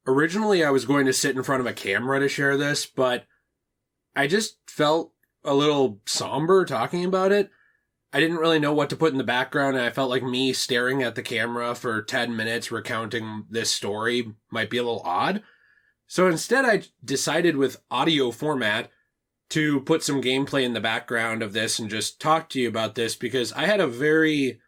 originally I was going to sit in front of a camera to share this, but I just felt a little somber talking about it. I didn't really know what to put in the background, and I felt like me staring at the camera for 10 minutes recounting this story might be a little odd. So instead, I decided with audio format to put some gameplay in the background of this and just talk to you about this, because I had a very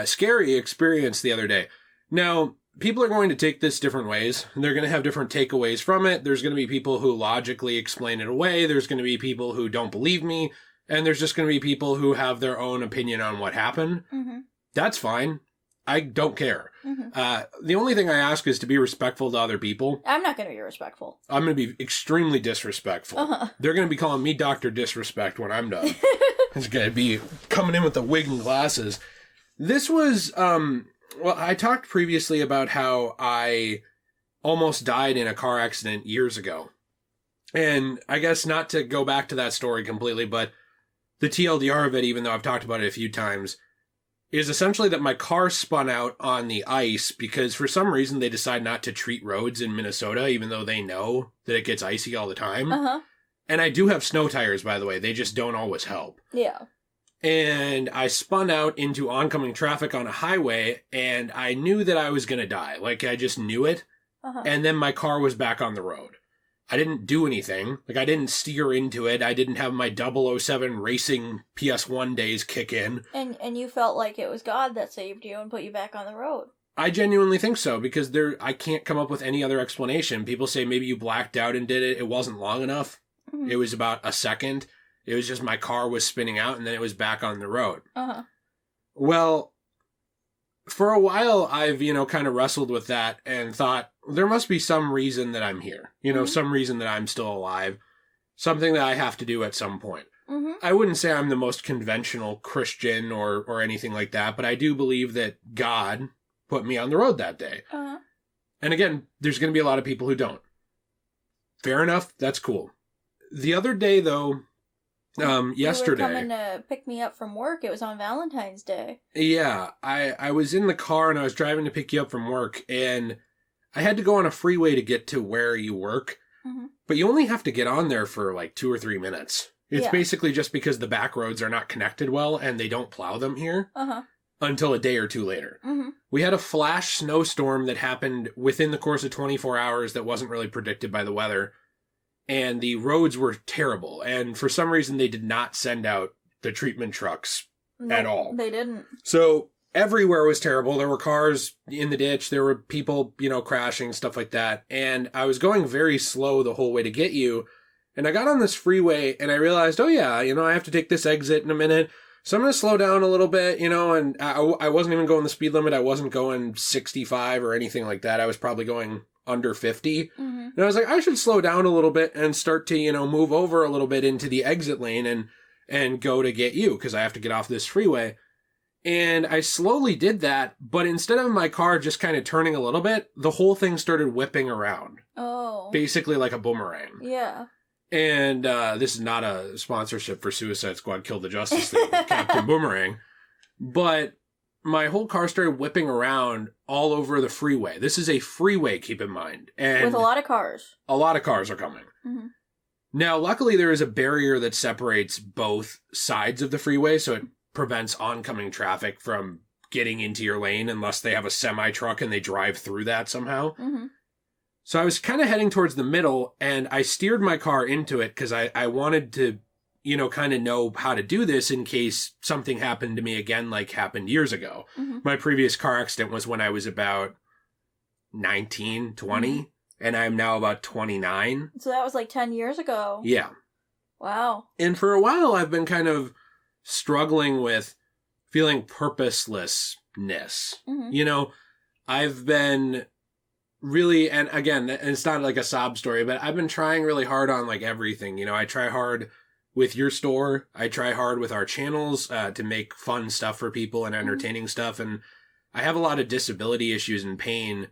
scary experience the other day. Now, people are going to take this different ways, and they're going to have different takeaways from it. There's going to be people who logically explain it away. There's going to be people who don't believe me. And there's just going to be people who have their own opinion on what happened. Mm-hmm. That's fine. I don't care. Mm-hmm. The only thing I ask is to be respectful to other people. I'm not going to be respectful. I'm going to be extremely disrespectful. Uh-huh. They're going to be calling me Dr. Disrespect when I'm done. It's going to be coming in with the wig and glasses. This was, well, I talked previously about how I almost died in a car accident years ago. And I guess not to go back to that story completely, but the TLDR of it, even though I've talked about it a few times, is essentially that my car spun out on the ice because for some reason they decide not to treat roads in Minnesota, even though they know that it gets icy all the time. Uh-huh. And I do have snow tires, by the way. They just don't always help. Yeah. And I spun out into oncoming traffic on a highway, and I knew that I was going to die. Like, I just knew it. Uh-huh. And then my car was back on the road. I didn't do anything. Like, I didn't steer into it. I didn't have my 007 racing PS1 days kick in. And you felt like it was God that saved you and put you back on the road. I genuinely think so, because I can't come up with any other explanation. People say maybe you blacked out and did it. It wasn't long enough. Mm-hmm. It was about a second. It was just my car was spinning out, and then it was back on the road. Uh-huh. Well, for a while, I've, kind of wrestled with that and thought, there must be some reason that I'm here. Mm-hmm. Some reason that I'm still alive. Something that I have to do at some point. Mm-hmm. I wouldn't say I'm the most conventional Christian or anything like that, but I do believe that God put me on the road that day. Uh-huh. And again, there's going to be a lot of people who don't. Fair enough. That's cool. The other day, though, yesterday. You were coming to pick me up from work. It was on Valentine's Day. Yeah, I was in the car and I was driving to pick you up from work, and I had to go on a freeway to get to where you work, mm-hmm. but you only have to get on there for like 2 or 3 minutes. It's basically just because the back roads are not connected well and they don't plow them here until a day or two later. Mm-hmm. We had a flash snowstorm that happened within the course of 24 hours that wasn't really predicted by the weather. And the roads were terrible. And for some reason, they did not send out the treatment trucks at all. They didn't. So everywhere was terrible. There were cars in the ditch. There were people, crashing, stuff like that. And I was going very slow the whole way to get you. And I got on this freeway and I realized, I have to take this exit in a minute. So I'm going to slow down a little bit, and I wasn't even going the speed limit. I wasn't going 65 or anything like that. I was probably going under 50. Mm-hmm. And I was like, I should slow down a little bit and start to, move over a little bit into the exit lane and go to get you because I have to get off this freeway. And I slowly did that, but instead of my car just kind of turning a little bit, the whole thing started whipping around. Oh. Basically like a boomerang. Yeah. And this is not a sponsorship for Suicide Squad Kill the Justice League, Captain Boomerang. But my whole car started whipping around all over the freeway. This is a freeway, keep in mind. And with a lot of cars. A lot of cars are coming. Mm-hmm. Now, luckily, there is a barrier that separates both sides of the freeway, so it prevents oncoming traffic from getting into your lane unless they have a semi-truck and they drive through that somehow. Mm-hmm. So I was kind of heading towards the middle, and I steered my car into it because I wanted to, kind of know how to do this in case something happened to me again like happened years ago. Mm-hmm. My previous car accident was when I was about 19, 20, mm-hmm. and I'm now about 29. So that was like 10 years ago. Yeah. Wow. And for a while, I've been kind of struggling with feeling purposelessness. Mm-hmm. I've been really, and again, it's not like a sob story, but I've been trying really hard on like everything. I try hard with your store. I try hard with our channels to make fun stuff for people and entertaining stuff. And I have a lot of disability issues and pain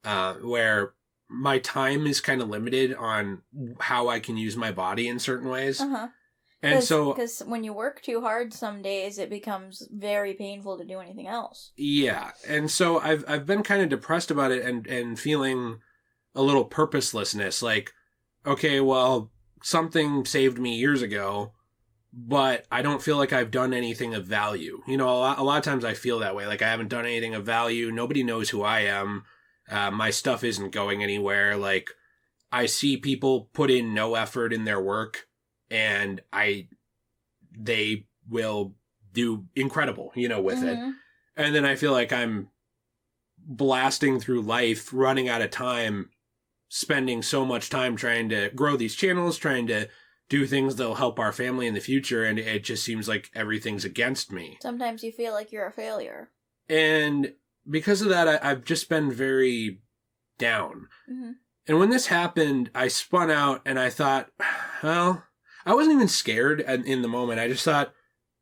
where my time is kind of limited on how I can use my body in certain ways. Uh-huh. And because when you work too hard some days, it becomes very painful to do anything else. Yeah. And so I've been kind of depressed about it and feeling a little purposelessness. Like, okay, well, something saved me years ago, but I don't feel like I've done anything of value. You know, a lot of times I feel that way. Like I haven't done anything of value. Nobody knows who I am. My stuff isn't going anywhere. Like I see people put in no effort in their work and they will do incredible, you know, with it. And then I feel like I'm blasting through life, running out of time, spending so much time trying to grow these channels, trying to do things that'll help our family in the future, and it just seems like everything's against me. Sometimes you feel like you're a failure. And because of that, I've just been very down. And when this happened, I spun out and I thought, well, I wasn't even scared in the moment. I just thought,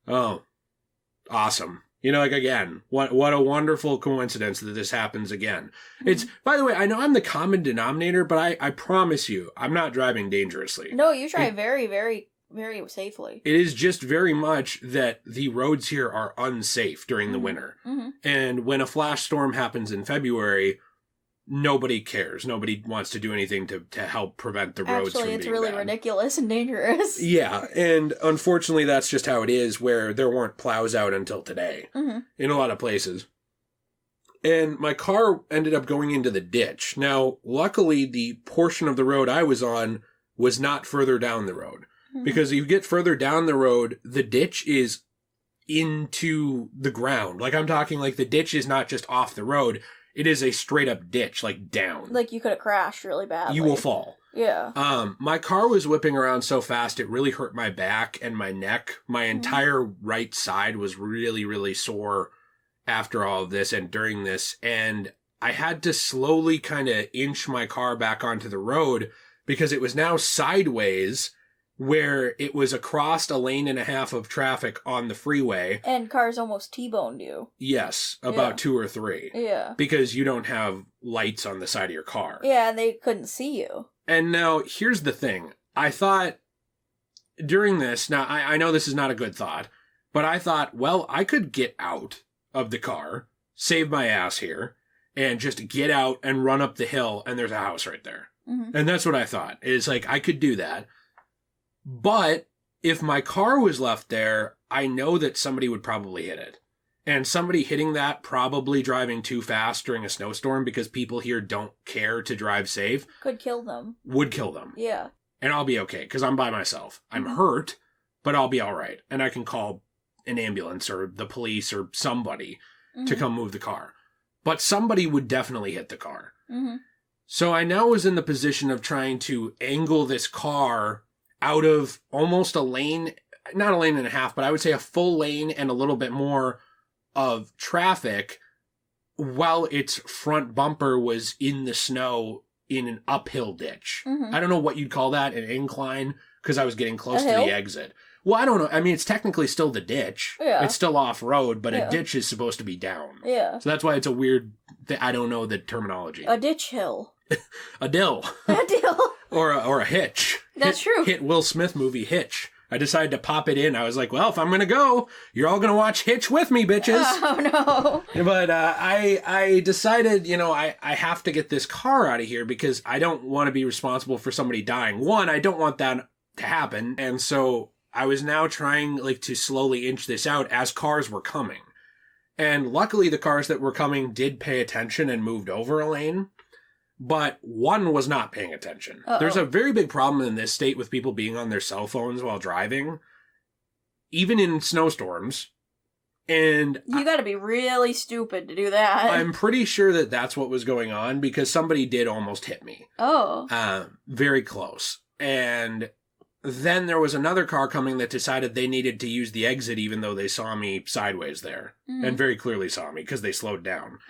oh, awesome. You know, like, again, what a wonderful coincidence that this happens again. It's, by the way, I know I'm the common denominator, but I promise you, I'm not driving dangerously. No, you drive very, very, very safely. It is just very much that the roads here are unsafe during the winter. And when a flash storm happens in February, nobody cares. Nobody wants to do anything to help prevent the roads from being it's really bad. ridiculous and dangerous. Yeah, and unfortunately that's just how it is, where there weren't plows out until today in a lot of places. And my car ended up going into the ditch. Now, luckily, the portion of the road I was on was not further down the road. Because if you get further down the road, the ditch is into the ground. Like, I'm talking like the ditch is not just off the road. It is a straight up ditch, like down. Like you could have crashed really badly. You will fall. Yeah. My car was whipping around so fast, it really hurt my back and my neck. My entire right side was really, really sore after all of this and during this. And I had to slowly kind of inch my car back onto the road because it was now sideways, where it was across a lane and a half of traffic on the freeway. And cars almost T-boned you. Yes, about 2 or 3. Yeah. Because you don't have lights on the side of your car. Yeah, and they couldn't see you. And now, here's the thing. I thought, during this, now I know this is not a good thought, but I thought, well, I could get out of the car, save my ass here, and just get out and run up the hill, and there's a house right there. And that's what I thought. Is like, I could do that. But if my car was left there, I know that somebody would probably hit it. And somebody hitting that, probably driving too fast during a snowstorm, because people here don't care to drive safe, could kill them. Would kill them. Yeah. And I'll be okay, because I'm by myself. I'm hurt, but I'll be all right. And I can call an ambulance or the police or somebody to come move the car. But somebody would definitely hit the car. So I now was in the position of trying to angle this car out of almost a lane, not a lane and a half, but I would say a full lane and a little bit more of traffic, while its front bumper was in the snow in an uphill ditch. I don't know what you'd call that, an incline, because I was getting close to the exit. Well, I don't know. I mean, it's technically still the ditch. Yeah. It's still off-road, but a ditch is supposed to be down. Yeah. So that's why it's a weird thing. I don't know the terminology. A ditch hill. A dill. A dill. Or a hitch. That's true. Hit Will Smith movie Hitch. I decided to pop it in. I was like, well, if I'm going to go, you're all going to watch Hitch with me, bitches. Oh, no. But I decided, you know, I have to get this car out of here because I don't want to be responsible for somebody dying. One, I don't want that to happen. And so I was now trying like to slowly inch this out as cars were coming. And luckily the cars that were coming did pay attention and moved over a lane. But one was not paying attention. There's a very big problem in this state with people being on their cell phones while driving, even in snowstorms. And you gotta be really stupid to do that. I'm pretty sure that that's what was going on because somebody did almost hit me. Oh. Very close. And then there was another car coming that decided they needed to use the exit even though they saw me sideways there. And very clearly saw me because they slowed down.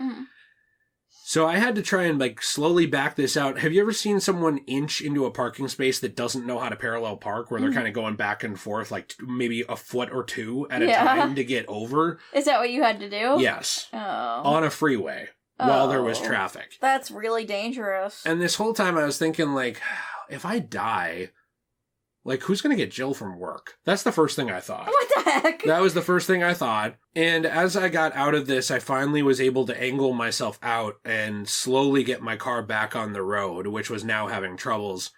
So I had to try and like slowly back this out. Have you ever seen someone inch into a parking space that doesn't know how to parallel park, where they're kind of going back and forth like maybe a foot or two at a time to get over? Is that what you had to do? Yes. Oh. On a freeway while there was traffic. That's really dangerous. And this whole time I was thinking like, if I die, Like, who's going to get Jill from work? That's the first thing I thought. What the heck? That was the first thing I thought. And as I got out of this, I finally was able to angle myself out and slowly get my car back on the road, which was now having troubles,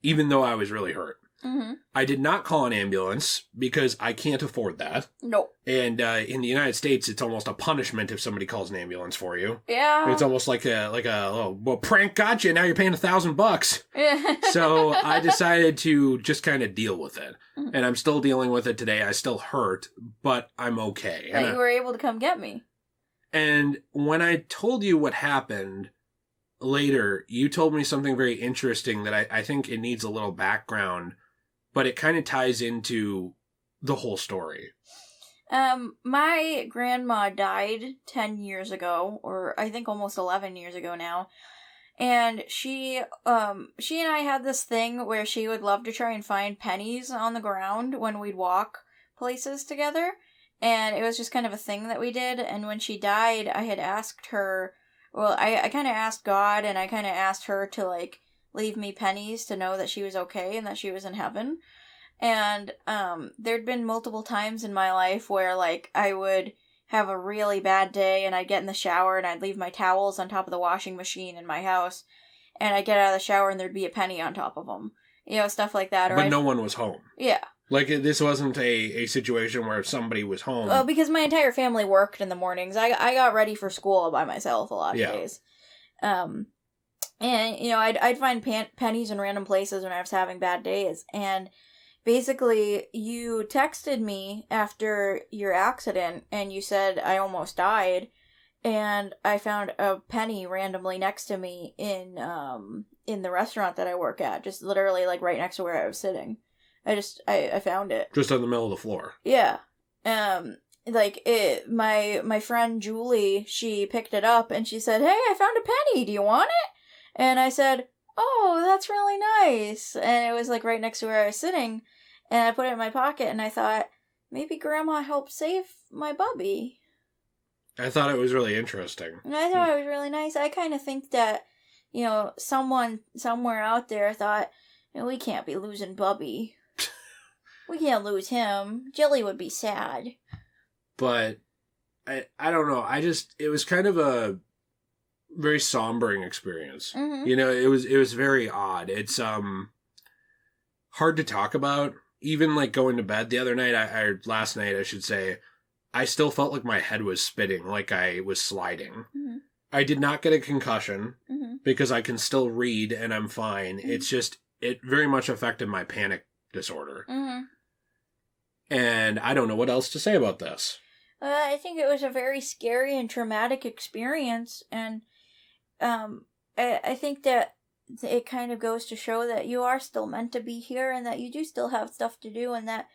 even though I was really hurt. Mm-hmm. I did not call an ambulance because I can't afford that. Nope. And in the United States, it's almost a punishment if somebody calls an ambulance for you. Yeah. It's almost like well, prank got you. Now you're paying $1,000. So I decided to just kind of deal with it. And I'm still dealing with it today. I still hurt, but I'm okay. But you were able to come get me. And when I told you what happened later, you told me something very interesting that I think it needs a little background, but it kind of ties into the whole story. My grandma died 10 years ago, or I think almost 11 years ago now. And she and I had this thing where she would love to try and find pennies on the ground when we'd walk places together. And it was just kind of a thing that we did. And when she died, I had asked her, well, I kind of asked God, and I kind of asked her to, like, leave me pennies to know that she was okay and that she was in heaven. And there'd been multiple times in my life where, like, I would have a really bad day and I'd get in the shower and I'd leave my towels on top of the washing machine in my house, and I'd get out of the shower and there'd be a penny on top of them. You know, stuff like that. But no one was home. Yeah. Like, this wasn't a situation where somebody was home. Well, because my entire family worked in the mornings. I got ready for school by myself a lot of days. And, you know, I'd find pennies in random places when I was having bad days. And basically, you texted me after your accident, and you said I almost died. And I found a penny randomly next to me in the restaurant that I work at. Just literally, like, right next to where I was sitting. I found it. Just on the middle of the floor. Yeah. My friend Julie, she picked it up and she said, "Hey, I found a penny. Do you want it?" And I said, "Oh, that's really nice." And it was, like, right next to where I was sitting. And I put it in my pocket and I thought, maybe Grandma helped save my bubby. I thought it was really interesting. And I thought it was really nice. I kind of think that, you know, someone somewhere out there thought, we can't be losing Bubby. We can't lose him. Jilly would be sad. But I don't know. It was kind of a very sombering experience. Mm-hmm. You know, it was very odd. It's hard to talk about. Even, like, going to bed the other night, last night I should say, I still felt like my head was spinning, like I was sliding. Mm-hmm. I did not get a concussion Mm-hmm. because I can still read and I'm fine. Mm-hmm. It's just, it very much affected my panic disorder. Mm-hmm. And I don't know what else to say about this. I think it was a very scary and traumatic experience, and I think that it kind of goes to show that you are still meant to be here, and that you do still have stuff to do, and that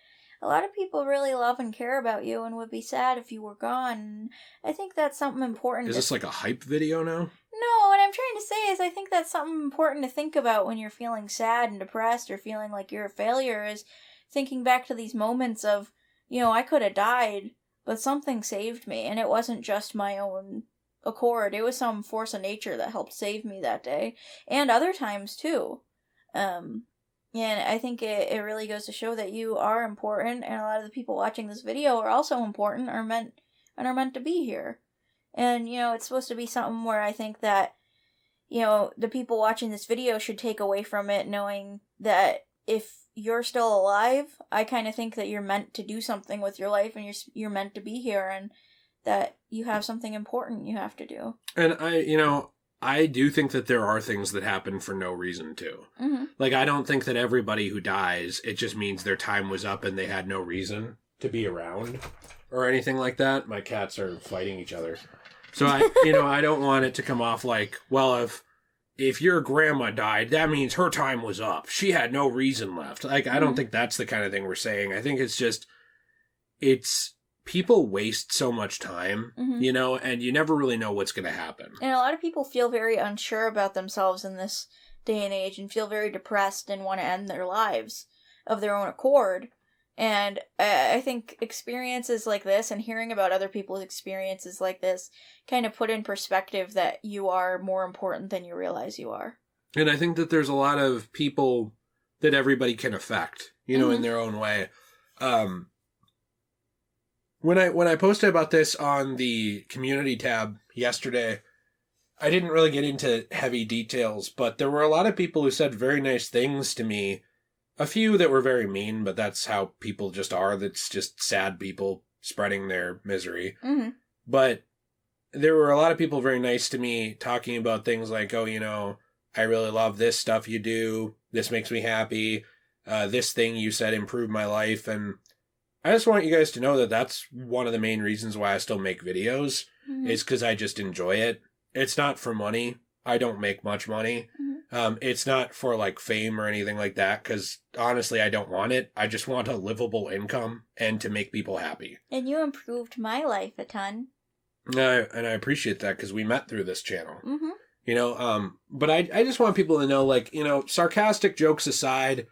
a lot of people really love and care about you and would be sad if you were gone. I think that's something important. Is this like a hype video now? No, what I'm trying to say is I think that's something important to think about when you're feeling sad and depressed or feeling like you're a failure, is thinking back to these moments of, you know, I could have died, but something saved me, and it wasn't just my own accord. It was some force of nature that helped save me that day, and other times too. And I think it really goes to show that you are important, and a lot of the people watching this video are also important, are meant to be here. And, you know, it's supposed to be something where I think that, you know, the people watching this video should take away from it knowing that if you're still alive, I kind of think that you're meant to do something with your life, and you're meant to be here, and that you have something important you have to do. And I do think that there are things that happen for no reason too. Mm-hmm. Like, I don't think that everybody who dies, it just means their time was up and they had no reason to be around or anything like that. My cats are fighting each other. So I don't want it to come off like, well, if your grandma died, that means her time was up. She had no reason left. Like, I don't think that's the kind of thing we're saying. I think it's just, people waste so much time, you know, and you never really know what's going to happen. And a lot of people feel very unsure about themselves in this day and age, and feel very depressed and want to end their lives of their own accord. And I think experiences like this and hearing about other people's experiences like this kind of put in perspective that you are more important than you realize you are. And I think that there's a lot of people that everybody can affect, you know, in Mhm. their own way. When I posted about this on the community tab yesterday, I didn't really get into heavy details, but there were a lot of people who said very nice things to me. A few that were very mean, but that's how people just are. That's just sad people spreading their misery. Mm-hmm. But there were a lot of people very nice to me talking about things like, oh, you know, I really love this stuff you do. This makes me happy. This thing you said improved my life. And I just want you guys to know that that's one of the main reasons why I still make videos, Mm-hmm. is because I just enjoy it. It's not for money. I don't make much money. Mm-hmm. It's not for like fame or anything like that, because honestly, I don't want it. I just want a livable income and to make people happy. And you improved my life a ton. And I appreciate that, because we met through this channel. Mm-hmm. You know, but I just want people to know, like, you know, sarcastic jokes aside,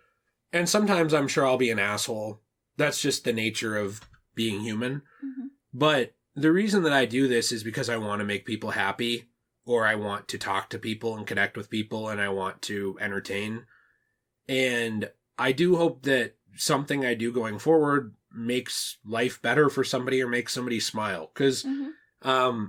and sometimes I'm sure I'll be an asshole. That's just the nature of being human. Mm-hmm. But the reason that I do this is because I want to make people happy, or I want to talk to people and connect with people, and I want to entertain. And I do hope that something I do going forward makes life better for somebody or makes somebody smile. Because, Mm-hmm.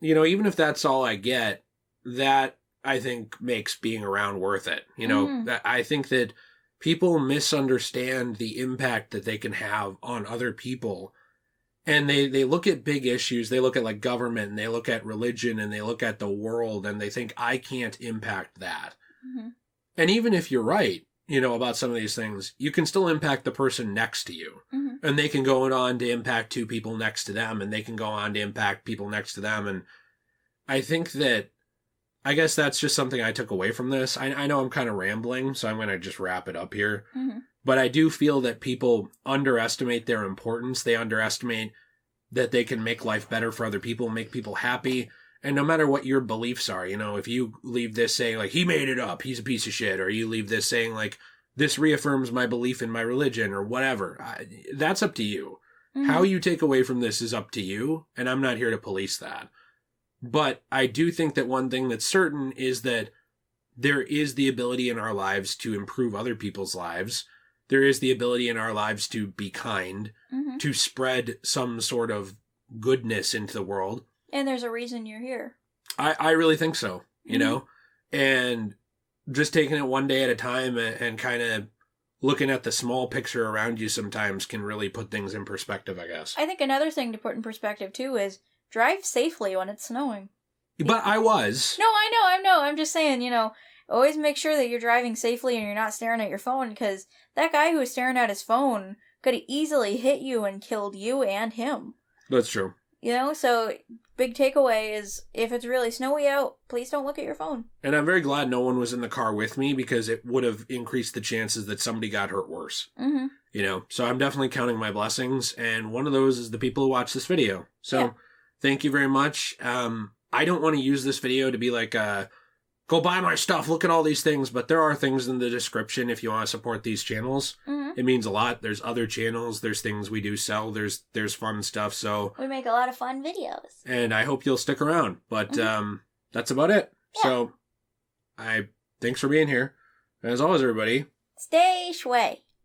you know, even if that's all I get, that I think makes being around worth it. You know, Mhm. that I think that people misunderstand the impact that they can have on other people. And they look at big issues, they look at like government, and they look at religion, and they look at the world, and they think, I can't impact that. Mm-hmm. And even if you're right, you know, about some of these things, you can still impact the person next to you. Mm-hmm. And they can go on to impact two people next to them, and they can go on to impact people next to them. And I think that, I guess that's just something I took away from this. I know I'm kind of rambling, so I'm going to just wrap it up here. Mm-hmm. But I do feel that people underestimate their importance. They underestimate that they can make life better for other people, make people happy. And no matter what your beliefs are, you know, if you leave this saying like, he made it up, he's a piece of shit, or you leave this saying like, this reaffirms my belief in my religion, or whatever, that's up to you. Mm-hmm. How you take away from this is up to you, and I'm not here to police that. But I do think that one thing that's certain is that there is the ability in our lives to improve other people's lives. There is the ability in our lives to be kind, Mm-hmm. to spread some sort of goodness into the world. And there's a reason you're here. I really think so, you Mhm. know? And just taking it one day at a time and kind of looking at the small picture around you sometimes can really put things in perspective, I guess. I think another thing to put in perspective too is drive safely when it's snowing. But I was. No, I know. I'm just saying, you know, always make sure that you're driving safely and you're not staring at your phone, because that guy who was staring at his phone could have easily hit you and killed you and him. That's true. You know, so big takeaway is if it's really snowy out, please don't look at your phone. And I'm very glad no one was in the car with me, because it would have increased the chances that somebody got hurt worse. Mm-hmm. You know, so I'm definitely counting my blessings, and one of those is the people who watch this video. So Yeah. Thank you very much. I don't want to use this video to be like, go buy my stuff, look at all these things, but there are things in the description if you want to support these channels. Mm-hmm. It means a lot. There's other channels, there's things we do sell, there's fun stuff. So, We make a lot of fun videos. and I hope you'll stick around. But that's about it. Yeah. So, thanks for being here. And as always, everybody, Stay shui.